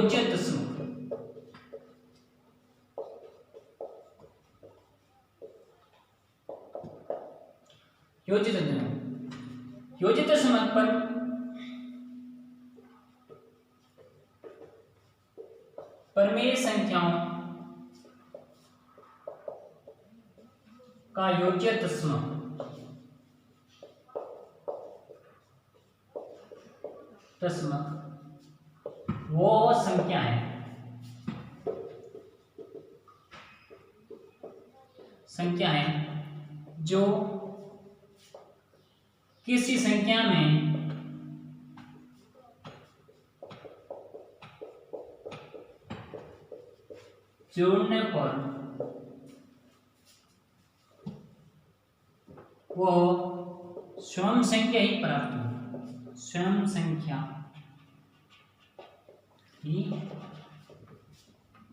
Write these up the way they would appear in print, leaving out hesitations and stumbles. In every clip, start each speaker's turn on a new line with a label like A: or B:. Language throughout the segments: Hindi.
A: योज्य दशमक। योज्य दशमक, योज्य दशमक पर परिमेय संख्याओं का योज्य दशमक वो संख्या है जो किसी संख्या में जोड़ने पर वो स्वयं संख्या ही प्राप्त हो, स्वयं संख्या ही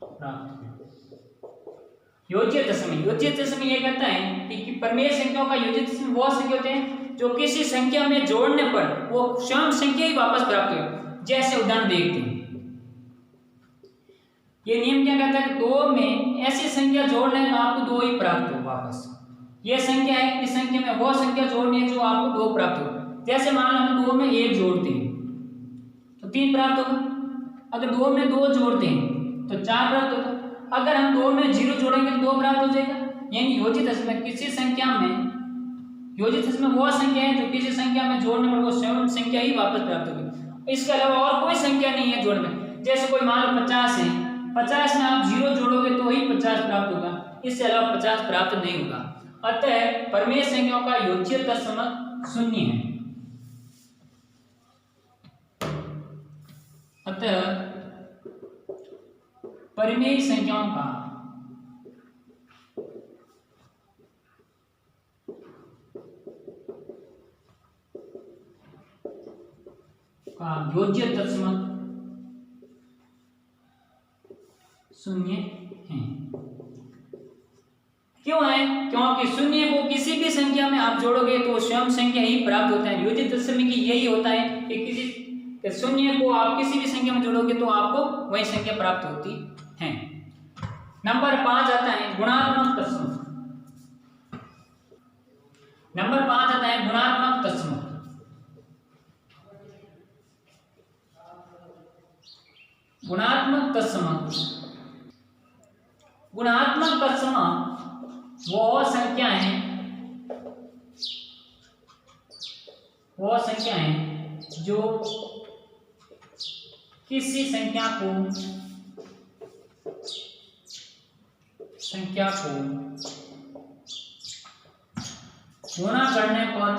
A: प्राप्त हो। योज्य दशमी, योज्य दशमी ये कहता है कि परिमेय संख्याओं का योज्य दशमी वो संख्या होते हैं जो किसी संख्या में जोड़ने पर वो स्वयं संख्या ही वापस प्राप्त हो। जैसे उदाहरण देखते हैं, ये नियम क्या कहता है कि दो में ऐसी संख्या जोड़ने का आपको दो ही प्राप्त हो वापस। ये संख्या है, इस संख्या में वो संख्या जोड़नी है जो आपको दो प्राप्त हो। जैसे मान लो हम दो में एक जोड़ते हैं तो तीन प्राप्त होगा, अगर दो में दो जोड़ते हैं तो चार प्राप्त होगा, अगर हम दो में जीरो जोड़ेंगे तो दो प्राप्त हो जाएगा। यानी योजित दशमक किसी संख्या में, योजित दशमक वो संख्या है जो किसी संख्या में जोड़ने पर वो स्वयं संख्या ही वापस प्राप्त होगी। इसके अलावा और कोई संख्या नहीं है जोड़ने में। जैसे कोई मान लो 50 है, 50 में आप जीरो जोड़ोगे तो ही 50 प्राप्त होगा, इससे अलावा 50 प्राप्त नहीं होगा। अतः परिमेय संख्याओं का योज्य दशमक शून्य है। अतः परिमेय संख्याओं का योज्य दशमक शून्य है। क्यों है? क्योंकि शून्य को किसी भी संख्या में आप जोड़ोगे तो स्वयं संख्या ही प्राप्त होता है। योजित दशमक की यही होता है कि किसी शून्य को आप किसी भी संख्या में जोड़ोगे तो आपको वही संख्या प्राप्त होती है। नंबर 5 आता है गुणात्मक दशमक। नंबर 5 आता है गुणात्मक दशमक। गुणात्मक दशमक, गुणात्मक दशमक वो संख्या है जो किसी संख्या को गुणा करने पर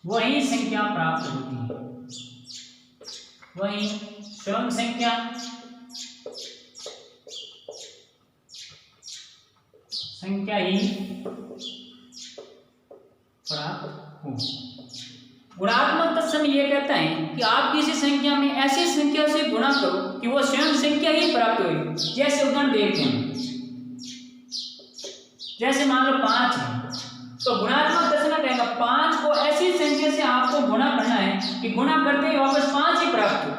A: वही संख्या प्राप्त होती है, वही स्वयं संख्या ही प्राप्त हो। गुणात्मक दशमक ये कहता है कि आप किसी संख्या में ऐसी संख्या से गुणा करो कि वो स्वयं संख्या ही प्राप्त होगी। जैसे उदाहरण देखते हैं, जैसे मान लो 5 है तो गुणात्मक दशमक कहेगा 5 को ऐसी संख्या से आपको गुणा करना है कि गुणा करते ही वापस 5 ही प्राप्त हो,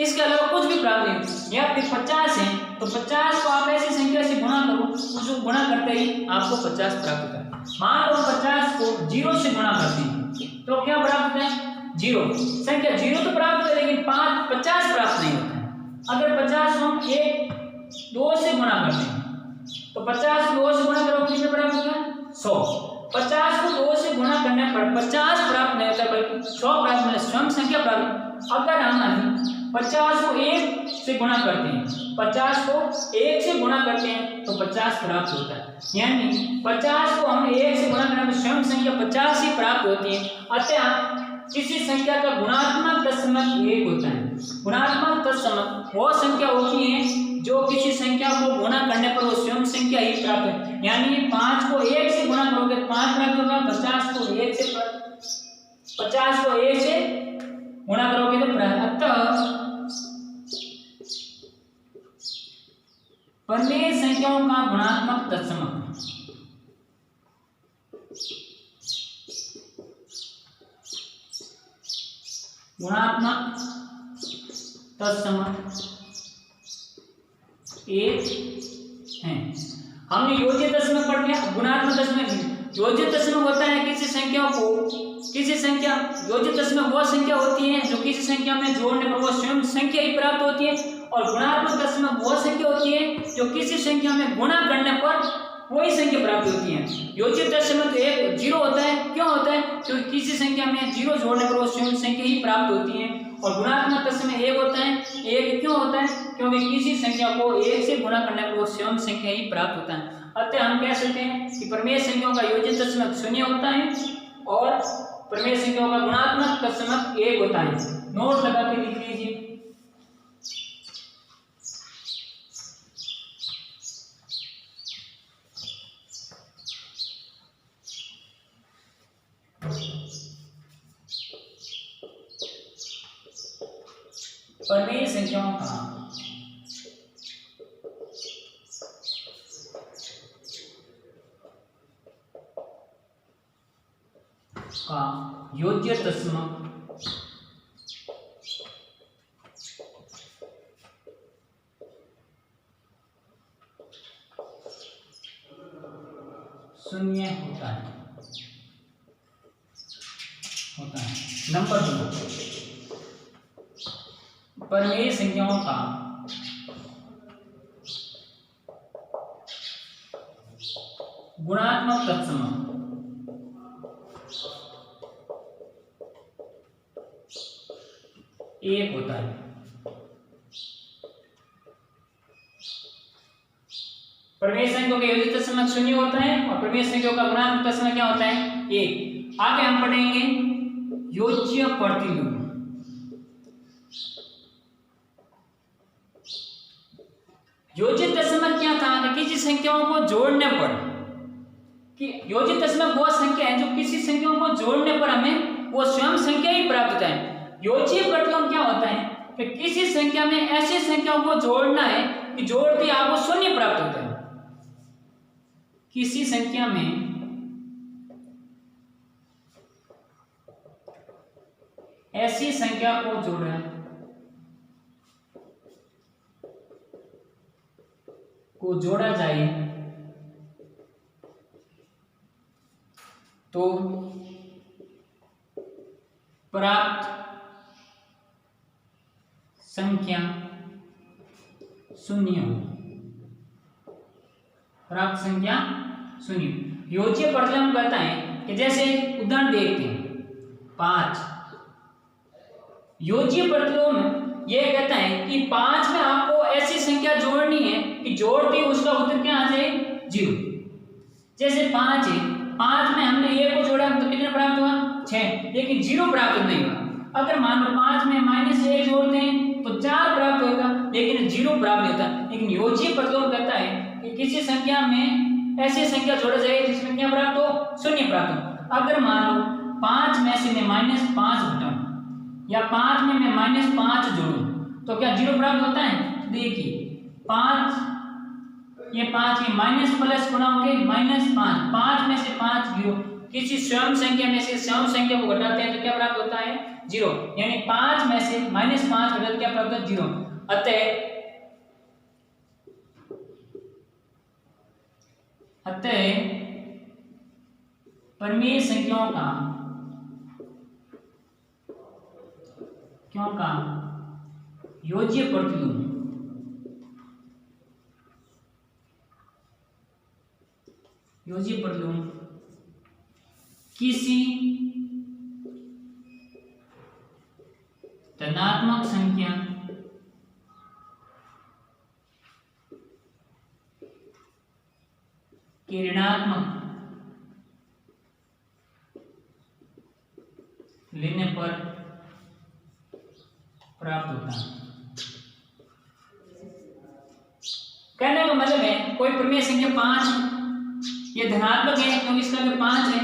A: इसके अलावा कुछ भी प्राप्त नहीं। या फिर 50 है तो 50 को आप ऐसी संख्या से गुणा करो, उसको गुणा करते ही आपको 50 प्राप्त होता है। मान लो 50 को 0 से गुणा करते हैं तो क्या प्राप्त है? 0 संख्या 0 तो प्राप्त है, लेकिन 50 प्राप्त नहीं होता है। अगर 50 को हम 2 से गुणा करते हैं तो 50 को 2 से गुणा करोगे कितने प्राप्त होगा? 100। 50 को 2 से गुणा करने पर 50 प्राप्त नहीं होता बल्कि 100 प्राप्त मिले, स्वयं संख्या प्राप्त। अगर हम 50 को 1 से गुणा करते हैं, 50 को 1 से गुणा करते हैं तो 50 प्राप्त होता है। यानी 50 को हम 1 से गुणा करने पर स्वयं संख्या 50 ही प्राप्त होती है। अतः किसी संख्या का गुणात्मक दशमक 1 होता है। गुणात्मक दशमक वो संख्या होती है जो किसी संख्या को गुणा करने पर वो स्वयं संख्या ही प्राप्त है। यानी 5 को 1 से गुणा करोगे तो 5 प्राप्त होगा, 50 को 1 से गुणा करोगे तो अतः परिमेय संख्याओं का गुणात्मक दशमक गुणात्मक तत्सम एक है। हमने योज्य दशमलव पढ़ लिया। गुणात्मक दशमलव, योज्य दशमलव होता है किसी संख्या को, किसी संख्या, योज्य दशमलव वो संख्या होती है जो किसी संख्या में जोड़ने पर वो स्वयं संख्या ही प्राप्त होती है, और गुणात्मक दशमलव वो संख्या होती है जो किसी संख्या में गुणा करने पर वही संख्या प्राप्त होती है। योज्य दशमलव तो एक जीरो होता है, क्यों होता है? क्योंकि किसी संख्या में जीरो जोड़ने पर वो स्वयं संख्या ही प्राप्त होती है। और गुणात्मक दशमलव एक होता है, एक क्यों होता है? क्योंकि किसी संख्या को एक से गुणा करने पर वो स्वयं संख्या ही प्राप्त होता है। अतः हम कह सकते हैं कि प्रमेय संख्याओं का योज्य दशमलव शून्य होता है और प्रमेय संख्याओं का गुणात्मक दशमलव एक होता है। नोट लगा के लिख लीजिए। प्रमेय संख्याओं का योज्य दशमलव शून्य होता है। नंबर 2, प्रमेय संख्याओं का गुणात्मक तत्सम एक होता है। प्रमेय संख्याओं का योज्य दशमलव शून्य होता है और प्रमेय संख्याओं का गुणात्मक दशमलव क्या होता है? एक। आगे हम पढ़ेंगे योज्य प्रतिलोम। योज्य दशमलव क्या था? कि किसी संख्याओं को जोड़ने पर, कि योज्य दशमलव वो संख्या है जो किसी संख्याओं को जोड़ने पर हमें वो स्वयं संख्या ही प्राप्त होता है। योज्य प्रतिलोम क्या होता है? कि किसी संख्या में ऐसी संख्याओं को जोड़ना है कि जोड़ते आपको शून्य प्राप्त होता है। किसी संख्या में ऐसी संख्या को जोड़ा जाए तो प्राप्त संख्या शून्य हो। प्राप्त संख्या शून्य। योज्य प्रतिलोम कहता है कि जैसे उदाहरण देखते हैं 5। योज्य प्रतिलोम यह कहता है कि 5 में आपको ऐसी संख्या जोड़नी है कि जोड़ते उसका उत्तर क्या आ जाए? 0। जैसे 5 है, 5 में हमने a को जोड़ा तो कितना प्राप्त हुआ? 6, लेकिन 0 प्राप्त नहीं हुआ। अगर मान लो 5 में -1 जोड़ते हैं तो 4 प्राप्त होगा, लेकिन 0 प्राप्त नहीं होता। लेकिन योज्य प्रतिलोम कहता है कि किसी संख्या में ऐसी संख्या जोड़ा जाए जिसमें क्या प्राप्त हो? शून्य प्राप्त हो। अगर मान लो 5 में से मैं -5 घटाऊं या 5 में मैं -5 जोड़ूं तो क्या 0 प्राप्त होता है? देखिए 5 ये माइनस प्लस गुणा होंगे -5, 5 में से 5 0। किसी स्वयं संख्या में से स्वयं संख्या को घटाते हैं तो क्या प्राप्त होता है? 0। यानी 5 में से -5 घटाते क्या प्राप्त होता है? 0। अतः प्रमेय संख्याओं का योज्य प्रतिलोम किसी धनात्मक संख्या के ऋणात्मक लेने पर प्राप्त होता है। कहने का मतलब है कोई प्रमेय संख्या 5 ये धनात्मक है क्योंकि इसका अगर 5 है,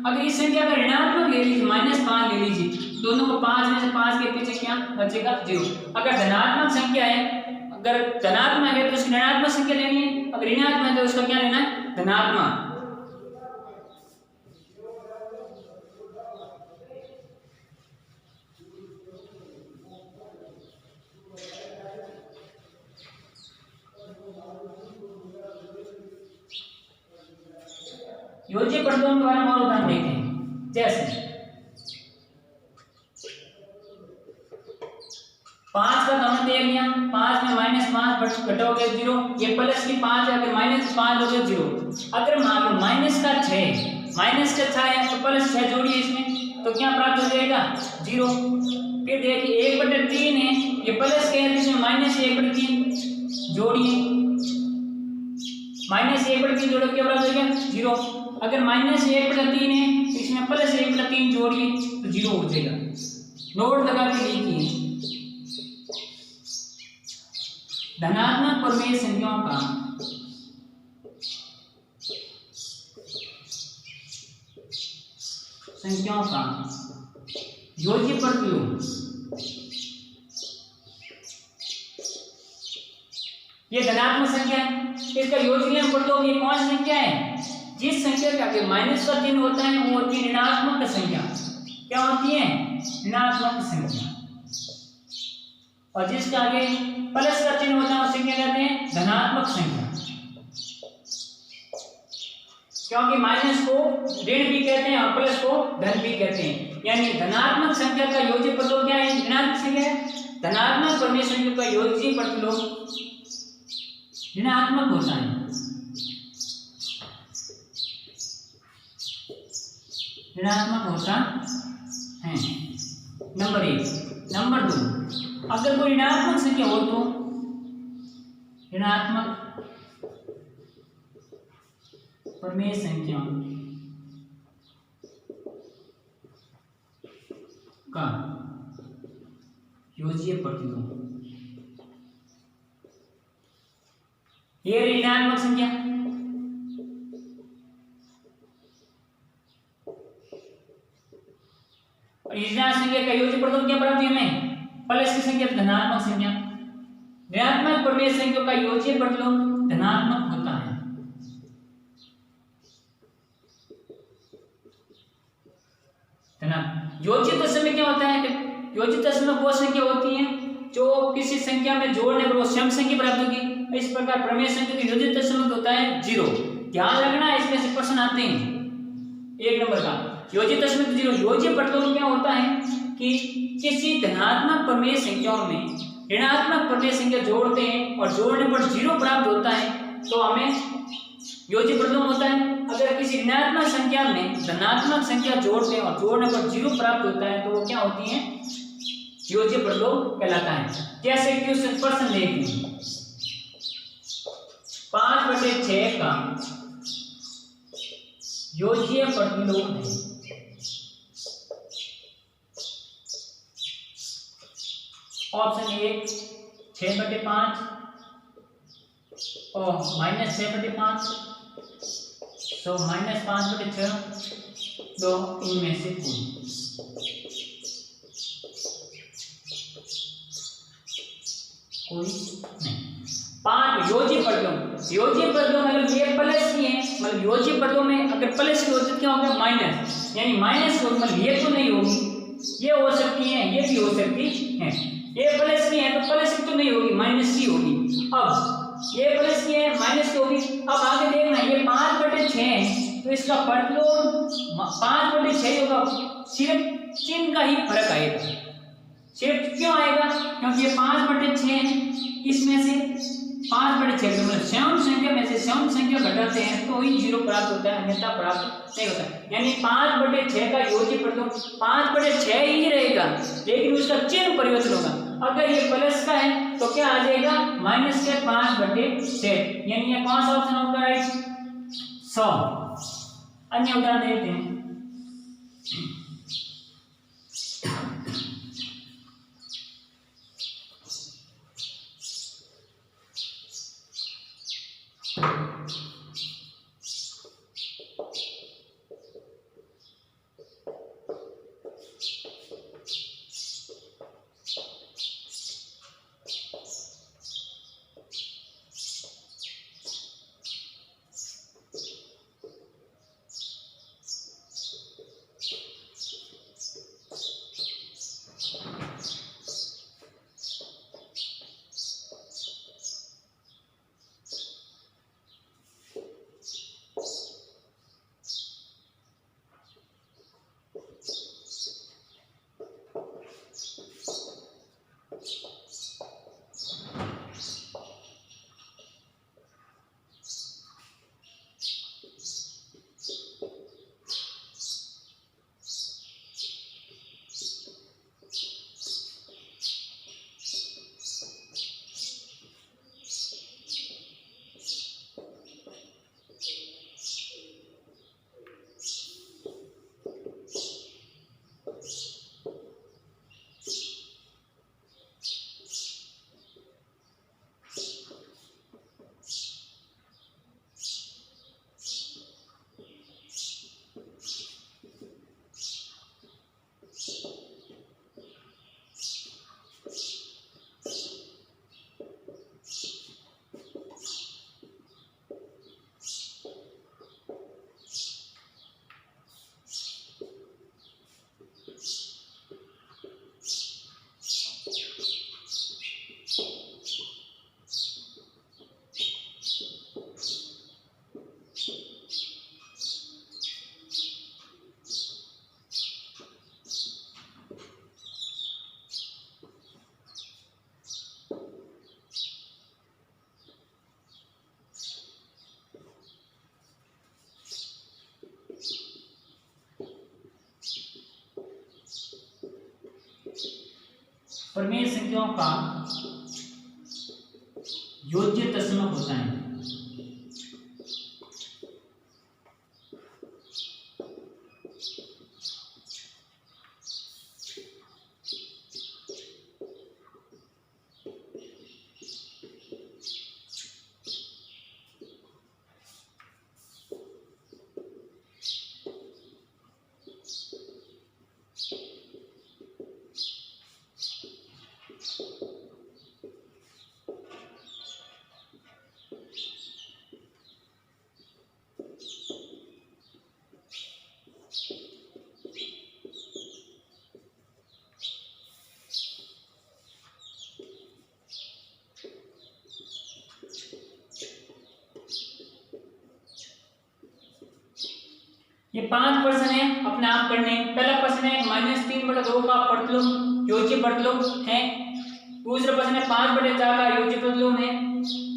A: अगर इस संख्या का ऋणात्मक ले लीजिए -5 ले लीजिए, दोनों को 5 में से 5 के पीछे क्या बचेगा? 0। अगर धनात्मक संख्या है, अगर धनात्मक है तो उसकी ऋणात्मक संख्या लेनी है, अगर ऋणात्मक है तो उसका क्या लेना है? धनात्मक। योज्य प्रतिलोम के बारे में और उदाहरण देखते हैं। जैसे 5 का कॉमन ले लिया, 5 में -5 घटाओगे 0, ये प्लस की 5 है, अगर -5 लोगे 0। अगर मान लो माइनस का 6 है तो प्लस 6 जोड़िए इसमें, तो क्या प्राप्त हो जाएगा 0। फिर देखिए 1/3 है, ये प्लस के है, इसमें -1/3 जोड़िए, -1/3 जोड़ो क्या प्राप्त हो गया 0। अगर -1/3 है तो इसमें +1/3 जोड़िए तो 0 हो जाएगा। नोट लगा के लिखिए, धनात्मक प्रमेय संख्याओं का योज्य प्रतिलोम, ये धनात्मक संख्या है, इसका योज्य प्रतिलोम ये कौन सी संख्या है? जिस संख्या के आगे माइनस का चिन्ह होता है वो होती है ऋणात्मक संख्या। क्या होती है? ऋणात्मक संख्या। और जिसके आगे प्लस का चिन्ह होता है उसे क्या कहते हैं? धनात्मक संख्या। क्योंकि माइनस को ऋण भी कहते हैं और प्लस को धन भी कहते हैं। यानी धनात्मक संख्या का योज्य प्रतिलोम क्या है? ऋणात्मक संख्या है। धनात्मक प्रमेय संख्या का योज्य प्रतिलोम ऋणात्मक होता है। ऋणात्मक होता है, नंबर 1। नंबर 2, अगर कोई ऋणात्मक संख्या हो तो ऋणात्मक प्रमेय संख्या का योज्य प्रतिलोम, ये ऋणात्मक संख्या, और ऋणात्मक संख्या का योज्य प्रतिलोम क्या प्राप्त हुई हमें? प्लस की संख्या धनात्मक संख्या। ऋणात्मक प्रमेय संख्या का योज्य प्रतिलोम धनात्मक होता है। योजित दशमलव क्या होता है? योजित दशमलव वो संख्या होती है जो किसी संख्या में जोड़ने पर वो सम संख्या प्राप्त होगी। इस प्रकार प्रमेय संख्या का योजित दशमलव होता है 0। ध्यान रखना, इसमें से प्रश्न आते हैं। 1 नंबर का योजित दशमलव 0। योज्य प्रतिलोम क्या होता है कि किसी धनात्मक प्रमेय संख्याओं में ऋणात्मक प्रमेय संख्या जोड़ते हैं और जोड़ने पर 0 प्राप्त होता है तो हमें योज्य प्रतिलोम होता है। अगर किसी ऋणात्मक संख्या में धनात्मक संख्या जोड़ते हैं और जोड़ने पर 0 प्राप्त होता है तो वो क्या होती है? योज्य प्रतिलोम कहलाता है। जैसे कि उस प्रश्न देखिए, 5/6 का योज्य प्रतिलोम है ऑप्शन 1 6/5 और -6/5, तो -5/6, दो इनमें से कोई नहीं। 5 योज्य प्रतिलोम। योज्य प्रतिलोम अगर ये प्लस की है, मतलब योज्य प्रतिलोम में अगर प्लस की होती है क्या होगा? माइनस, यानी माइनस होगी, मतलब ये तो नहीं होगी, ये हो सकती है, ये भी हो सकती है। ये प्लस की है तो प्लस की तो नहीं होगी, माइनस की होगी। अब ये प्लस की है, माइनस की होगी। अब आगे देखना, ये 5/6 है तो इसका प्रतिलोम 5/6 होगा। सिर्फ चिन्ह का ही फर्क आएगा। सिर्फ क्यों आएगा? क्योंकि ये 5/6 है, इसमें से 5/6 मतलब सम संख्या में से सम संख्या घटाते हैं तो ही 0 प्राप्त होता है, अन्यथा प्राप्त नहीं होता। यानी 5/6 का योज्य प्रतिलोम 5/6 ही रहेगा, लेकिन उसका चिन्ह परिवर्तन होगा। अगर ये प्लस का है तो क्या आ जाएगा? माइनस के 5/6, यानी ये कौन सा ऑप्शन होगा? राइट 100। अन्य उदाहरण देखते हैं। परिमेय संख्याओं का योज्य दशमलव होता है। ये 5 प्रश्न है, अपने आप करने। पहला प्रश्न है -3/2 का प्रतिलोम योज्य प्रतिलोम है। दूसरा प्रश्न है 5/4 का योज्य प्रतिलोम है।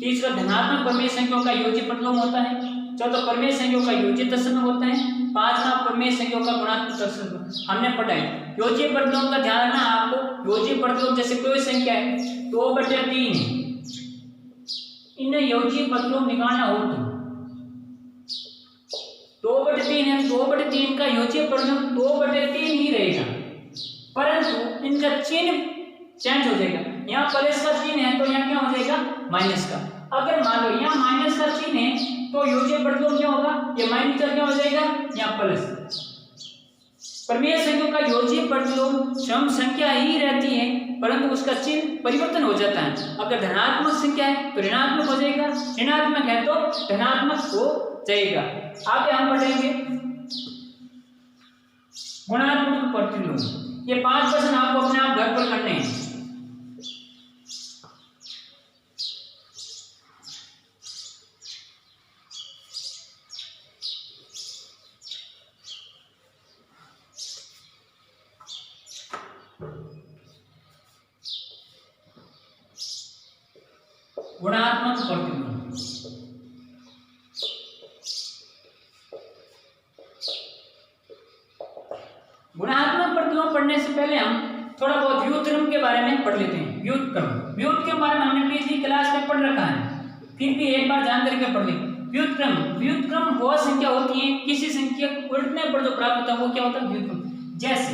A: तीसरा धनात्मक परिमेय संख्याओं का योज्य प्रतिलोम होता है। चौथा परिमेय संख्याओं का योज्य दशमलव होता है। पांचवा परिमेय संख्याओं का गुणात्मक दशमलव हमने पढ़ा है। योज्य प्रतिलोम का ध्यान रखना आपको। योज्य प्रतिलोम जैसे कोई संख्या है 2/3 है, इन्हें योज्य प्रतिलोम निकालना हो तो 2/3 है, 2/3 का योज्य प्रतिलोम 2/3 ही रहेगा, परंतु इनका चिन्ह चेंज हो जाएगा। यहाँ प्लस का चिन्ह है तो यहाँ क्या हो जाएगा माइनस का। अगर मान लो यहाँ माइनस का चिन्ह है तो योज्य प्रतिलोम क्या होगा, ये माइनस का क्या हो जाएगा यहाँ प्लस। परिमेय संख्याओं का योज्य प्रतिलोम सम संख्या ही रहती है, परंतु उसका चिन्ह परिवर्तन हो जाता है। अगर धनात्मक संख्या है तो ऋणात्मक हो जाएगा, ऋणात्मक है तो धनात्मक हो जाएगा। आगे हम पढ़ेंगे गुणात्मक प्रतिलोम। ये 5 प्रश्न आपको अपने आप घर पर करने हैं। गुणात्मक प्रतिलोम गुणात्मक प्रतिलोम पढ़ने से पहले हम थोड़ा बहुत व्युत्क्रम के बारे में पढ़ लेते हैं। व्युत्क्रम के बारे में हमने पिछली क्लास में पढ़ रखा है, फिर भी एक बार जान करके पढ़ लें। व्युत्क्रम वह संख्या होती है, किसी संख्या को उल्टने पर जो प्राप्त होता है वो क्या होता है व्युत्क्रम। जैसे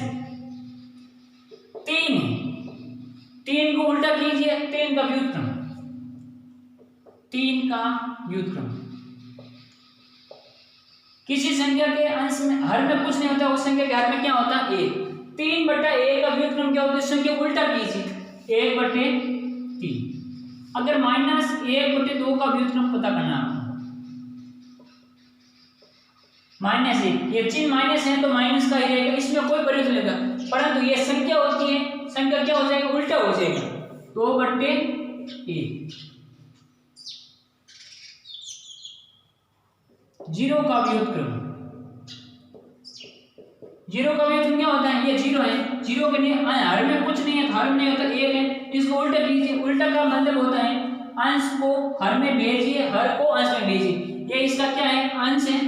A: 3 है, 3 को उल्टा कीजिए, 3 का व्युत्क्रम, 3 का व्युत्क्रम। किसी संख्या के अंश में हर में कुछ नहीं होता, उस संख्या के हर में क्या होता है 1। 3/1 का व्युत्क्रम क्या होता है, संख्या उल्टा कीजिए 1/3। अगर -1/2 का व्युत्क्रम पता करना है, -1, ये चिन्ह माइनस है तो माइनस का ही रहेगा, इसमें कोई परिवर्तन नहीं होगा, परंतु ये संख्या होती है, संख्या क्या हो जाएगा उल्टा हो जाएगा 2/1। 0 का व्युत्क्रम, 0 का व्युत्क्रम क्या होता है, ये 0 है, 0 के लिए हर में कुछ नहीं है, हर में नहीं होता 1 है, इसको उल्टा कीजिए। उल्टा का मतलब होता है अंश को हर में भेजिए, हर को अंश में भेजिए। ये इसका क्या है अंश है,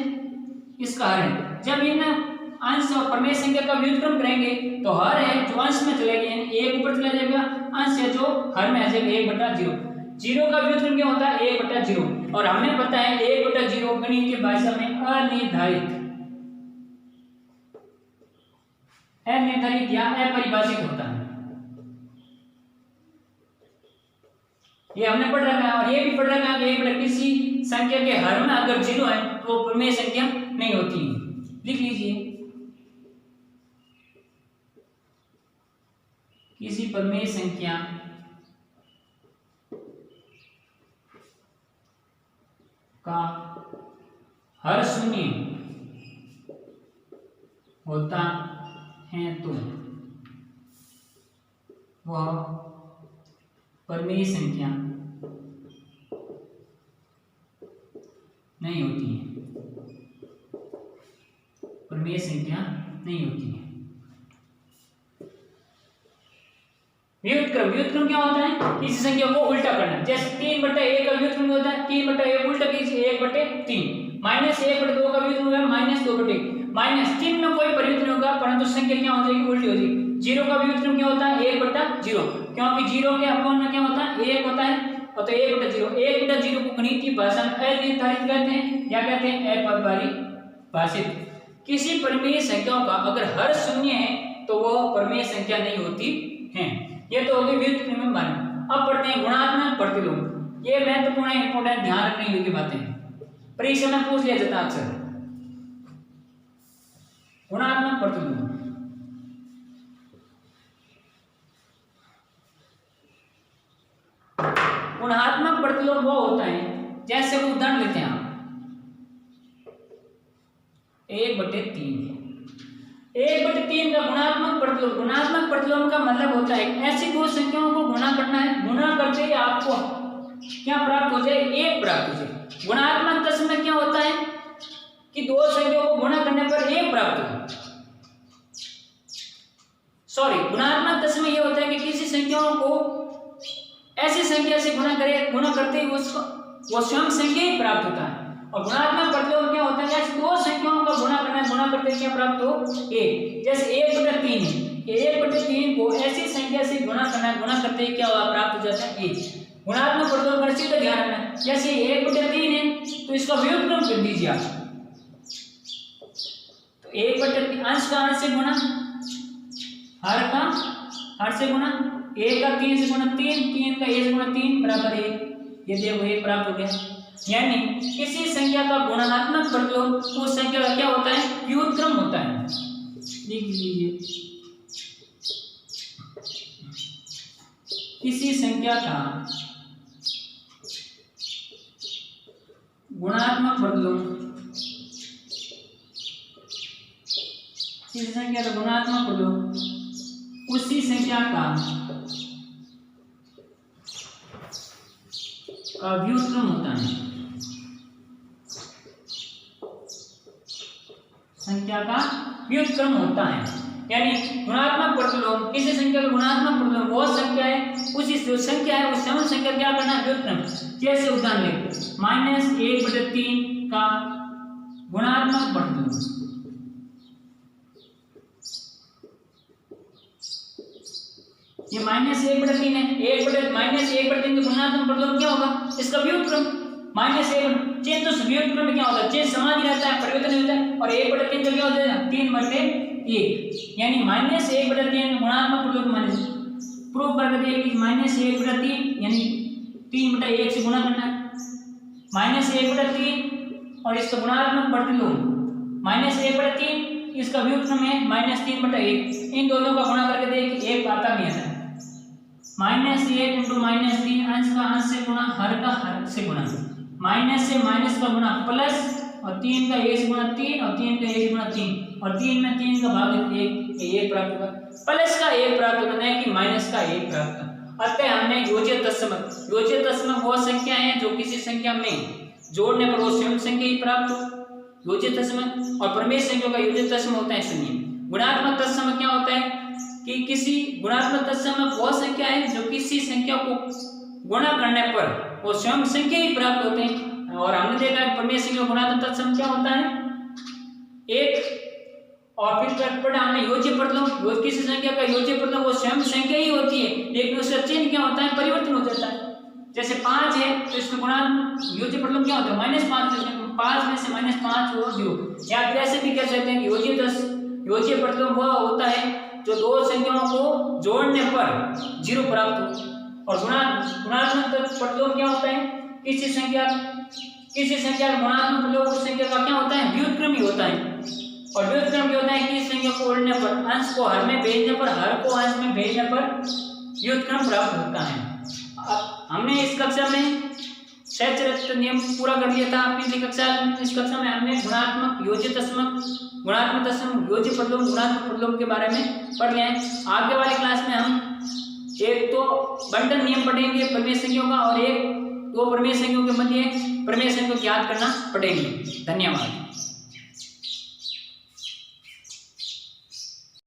A: इसका हर है। जब इन अंश और परिमेय संख्या का व्युत्क्रम करेंगे तो हर है जो अंश में चले गए 1 ऊपर चला जाएगा, अंश है जो हर में आ जाएगा 1/0। 0 का व्युत्क्रम क्या होता है 1/0, और हमें पता है 1/0 गणित की भाषा में अनिर्धारित या अपरिभाषित होता है। ये हमने पढ़ रखा है, और ये भी पढ़ रखा है कि 1 किसी संख्या के हर में अगर 0 है तो वो परिमेय संख्या नहीं होती। लिख लीजिए, किसी परिमेय संख्या का हर 0 होता है तो वह परिमेय संख्या नहीं होती है, परिमेय संख्या नहीं होती है। व्युत्क्रम क्या होता है, किसी संख्या को उल्टा करना। जैसे 3/1 का व्युत्क्रम होता है 3/1 उल्टा कीजिए 1/3। -1/2 का व्युत्क्रम होगा -2/1। -3 में कोई परिवर्तन नहीं होगा, परंतु संख्या क्या हो जाएगी उल्टी हो जाएगी। जीरो का व्युत्क्रम क्या होता है 1/0, क्योंकि जीरो के अपॉन में क्या होता है 1 होता है, और तो 1/0, 1/0 को गणितीय भाषा में अनिर्धारित कहते हैं या कहते हैं अपरिभाषित। किसी परिमेय संख्याओं का अगर हर शून्य है तो वह परिमेय संख्या नहीं होती है। ये तो होगी व्युत्क्रम में बारे। अब पढ़ते हैं गुणात्मक प्रतिलोम। ये महत्वपूर्ण है, इंपॉर्टेंट, ध्यान रखने योग्य बातें, परीक्षा में पूछ लिया जाता है अक्सर। गुणात्मक प्रतिलोम, गुणात्मक प्रतिलोम वो होता है, जैसे उदाहरण लेते हैं आप 1/3। 1/3 का गुणात्मक प्रतिलोम, गुणात्मक प्रतिलोम का मतलब होता है ऐसी दो संख्याओं को गुणा करना है, गुणा करते ही आपको क्या प्राप्त हो जाए 1 प्राप्त हो जाए। गुणात्मक दशम में क्या होता है कि दो संख्याओं को गुणा करने पर 1 प्राप्त हो, सॉरी गुणात्मक दशम में यह होता है कि किसी संख्याओं को ऐसी संख्या से गुणा करते ही उसको वो स्वयं संख्या ही प्राप्त होता है। और गुणात्मक प्रतिलोम क्या होता है, जैसे दो संख्याओं का गुणा करना है, गुणा करते क्या प्राप्त हो 1। जैसे 1/3 है, 1/3 को ऐसी संख्या से गुणा करना है, गुणा करते ही क्या हुआ प्राप्त हो जाता है 1। गुणात्मक प्रतिलोम का सीधा ध्यान रखना, जैसे 1/3 है तो इसका व्युत्क्रम कर दीजिए आप, तो 1/3 अंश का अंश से गुणा, हर का हर से गुणा, 1 का 3 से गुणा 3, 3 का 1 से गुणा 3 बराबर 1। ये देखो 1 प्राप्त हो गया। यानी किसी संख्या का गुणात्मक प्रतिलोम उस संख्या का क्या होता है व्युत्क्रम होता है। लिख लीजिए, किसी संख्या का गुणात्मक प्रतिलोम, किसी संख्या का गुणात्मक प्रतिलोम उसी संख्या का व्युत्क्रम होता है, संख्या का व्युत्क्रम होता है। यानी गुणात्मक प्रतिलोम, किसी संख्या का गुणात्मक प्रतिलोम वो संख्या है, उसी जो संख्या है उस सम संख्या क्या करना है व्युत्क्रम। जैसे उदाहरण लें -1/3 का गुणात्मक प्रतिलोम, ये -1/3 है, -1/3 का गुणात्मक प्रतिलोम क्या होगा इसका व्युत्क्रम -1। चेन तो व्युत्क्रम में क्या होता है चेन समान ही रहता है, परिवर्तन नहीं होता है, और 1/3 का क्या होता है 3/1, यानी -1/3 गुणात्मक प्रतिलोम माइनस प्रूव करके देखिए -1/3 यानी 3/1 से गुणा करना है, -1/3 और इसका गुणात्मक प्रतिलोम -1/3, इसका व्युत्क्रम है -3/1। इन दोनों का गुणा करके देखिए 1 आता नहीं आता, -1 × -3 अंश का अंश से गुणा, हर का हर से गुणा, माइनस से माइनस का गुणा प्लस, और 3 का 1 से गुणा 3, और 3 का 1 से गुणा 3, और 3 में 3 का भाग 1 प्राप्त होगा, प्लस का 1 प्राप्त होगा, नहीं कि माइनस का 1 प्राप्त होगा। अतः हमने योज्य तत्समक वो संख्या है जो किसी संख्या में जोड़ने पर वो स्वयं संख्या ही प्राप्त हो, योज्य तत्समक। और प्रमेय संख्या का योज्य तत्समक होता है शून्य। गुणात्मक तत्समक क्या होता है कि किसी गुणात्मक तत्समक वो संख्या है जो किसी संख्या को गुणा करने पर वो स्वयं संख्या ही प्राप्त होते हैं। और हमने देखा है प्रमेय संख्या गुणात्मक तत्सम क्या होता है 1, और फिर पढ़ा हमने योज्य प्रतिलोम, किसी संख्या का योज्य प्रतिलोम वो स्वयं संख्या ही होती है, लेकिन उसका चिन्ह क्या होता है परिवर्तन हो जाता है। जैसे 5 है तो इसका गुणात्मक योज्य प्रतिलोम क्या होता है -5, 5 में से -5 हो 0, या फिर ऐसे भी कह सकते हैं कि योज्य प्रतिलोम वह होता है जो दो संख्याओं को जोड़ने पर 0 प्राप्त हो। और गुणात्मक प्रतिलोम क्या होता है किसी संख्या का गुणात्मक प्रतिलोम उस संख्या का क्या होता है व्युत्क्रम ही होता है। और व्युत्क्रम क्या होता है कि संख्या को उलटने पर, अंश को हर में भेजने पर, हर को अंश में भेजने पर व्युत्क्रम प्राप्त होता है। हमने इस कक्षा में सहचरित्र नियम पूरा कर लिया था। पिछली कक्षा इस कक्षा में हमने गुणात्मक योज्य तत्समक, गुणात्मक तत्समक, योज्य प्रतिलोम, गुणात्मक प्रतिलोम के बारे में पढ़ लिया है। आगे वाली क्लास में हम एक तो बंटन नियम पढ़ेंगे प्रमेय संख्याओं का, और एक दो प्रमेय संख्याओं के मध्य प्रमेय संख्याओं को याद करना पड़ेंगे। धन्यवाद।